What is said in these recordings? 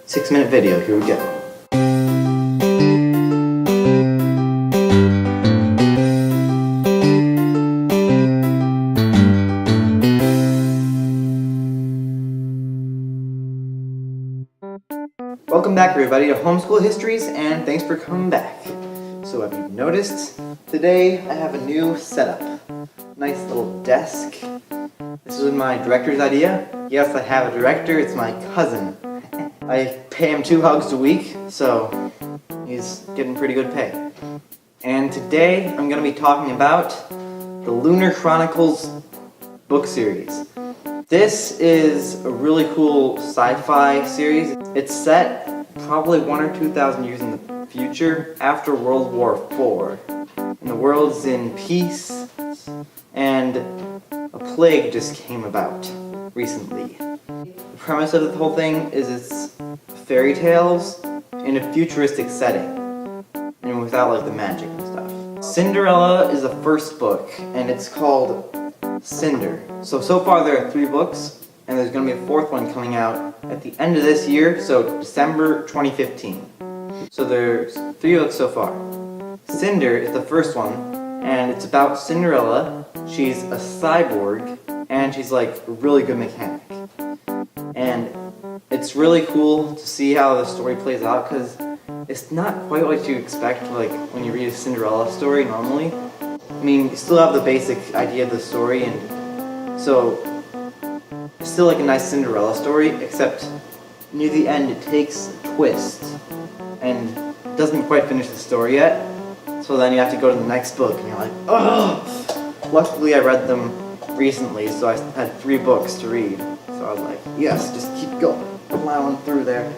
6-minute video. Here we go. Welcome back, everybody, to Homeschool Histories, and thanks for coming back. So, have you noticed? Today I have a new setup. Nice little desk. This was my director's idea. Yes, I have a director. It's my cousin. I pay him 2 hugs a week, so he's getting pretty good pay. And today I'm going to be talking about the Lunar Chronicles book series. This is a really cool sci-fi series. It's set probably 1,000 or 2,000 years in the future after World War IV. And the world's in peace, and a plague just came about recently. The premise of the whole thing is it's fairy tales in a futuristic setting, and without like the magic and stuff. Cinderella is the first book, and it's called Cinder. So far there are 3 books, and there's going to be a 4th one coming out at the end of this year, so December 2015. So there's 3 books so far. Cinder is the first one, and it's about Cinderella. She's a cyborg, and she's like a really good mechanic. And it's really cool to see how the story plays out, because it's not quite what you expect like when you read a Cinderella story normally. I mean, you still have the basic idea of the story, and so it's still like a nice Cinderella story, except near the end it takes a twist and doesn't quite finish the story yet. So then you have to go to the next book, and you're like, oh! Luckily I read them recently, so I had 3 books to read. So I was like, yes, just keep going, plowing through there.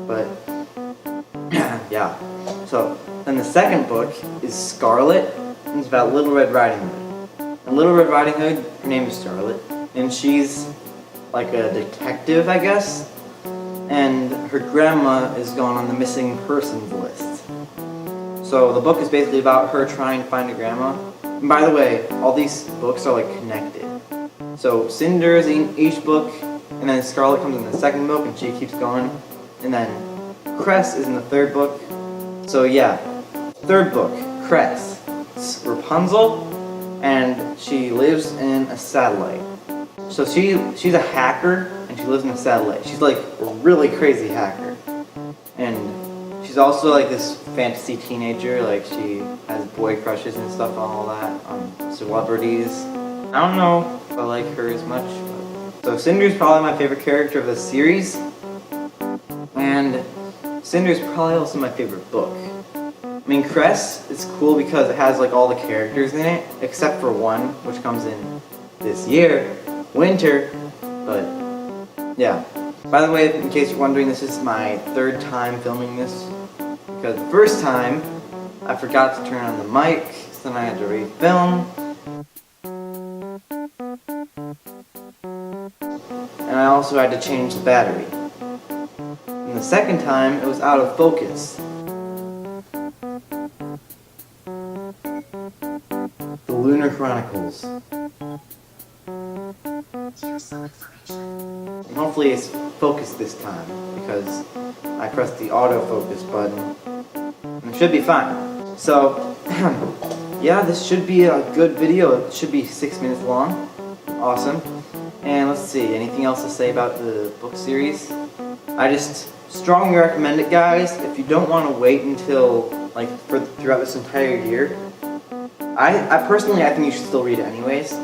But, yeah. So, then the second book is Scarlet, and it's about Little Red Riding Hood. And Little Red Riding Hood, her name is Scarlet, and she's like a detective, I guess. And her grandma is going on the missing persons list. So the book is basically about her trying to find her grandma. And by the way, all these books are like connected. So Cinder is in each book, and then Scarlet comes in the second book, and she keeps going. And then Cress is in the 3rd book. So yeah, 3rd book, Cress. It's Rapunzel, and she lives in a satellite. So she's a hacker, and she lives in a satellite. She's like a really crazy hacker. And she's also like this fantasy teenager, like she has boy crushes and stuff on all that, on celebrities. I don't know if I like her as much. So Cinder's probably my favorite character of the series, and Cinder's probably also my favorite book. I mean, Cress is cool because it has like all the characters in it, except for one, which comes in this year, Winter, but yeah. By the way, in case you're wondering, this is my 3rd time filming this, because the first time I forgot to turn on the mic, so then I had to refilm. And I also had to change the battery. And the second time, it was out of focus. The Lunar Chronicles. And hopefully it's focused this time, because I pressed the autofocus button, and it should be fine. So, yeah, this should be a good video. It should be 6 minutes long. Awesome. And let's see, anything else to say about the book series? I just strongly recommend it, guys. If you don't want to wait until, like, throughout this entire year, I personally, I think you should still read it anyways,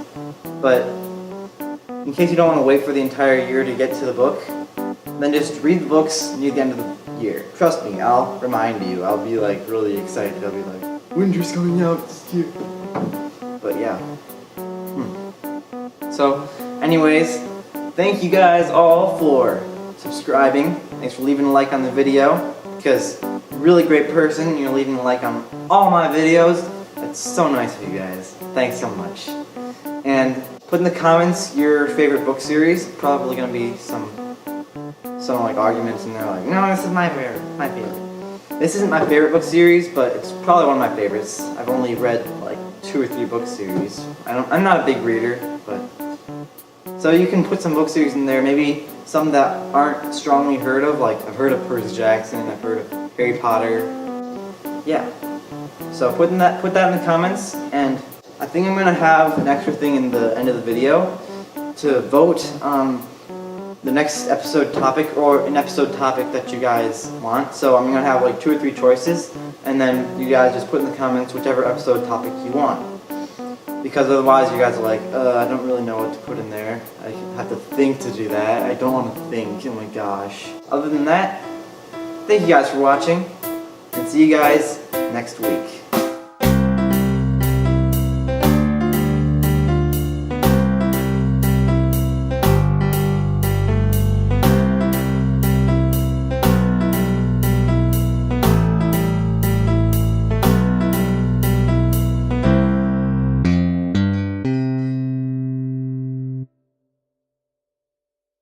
but in case you don't want to wait for the entire year to get to the book, then just read the books near the end of the year. Trust me, I'll remind you. I'll be like really excited. I'll be like, Winter's coming out this year. But yeah. So, anyways, thank you guys all for subscribing. Thanks for leaving a like on the video, because you're a really great person. You're leaving a like on all my videos. That's so nice of you guys. Thanks so much. And put in the comments your favorite book series. Probably gonna be some like arguments, and they're like, no, this is my favorite. This isn't my favorite book series, but it's probably one of my favorites. I've only read like 2 or 3 book series. I'm not a big reader, but so you can put some book series in there. Maybe some that aren't strongly heard of, like I've heard of Percy Jackson, I've heard of Harry Potter. Yeah. So put that in the comments, and I think I'm gonna have an extra thing in the end of the video to vote on the next episode topic, or an episode topic that you guys want. So I'm gonna have like 2 or 3 choices, and then you guys just put in the comments whichever episode topic you want. Because otherwise you guys are like, I don't really know what to put in there. I have to think to do that. I don't want to think, oh my gosh. Other than that, thank you guys for watching, and see you guys next week.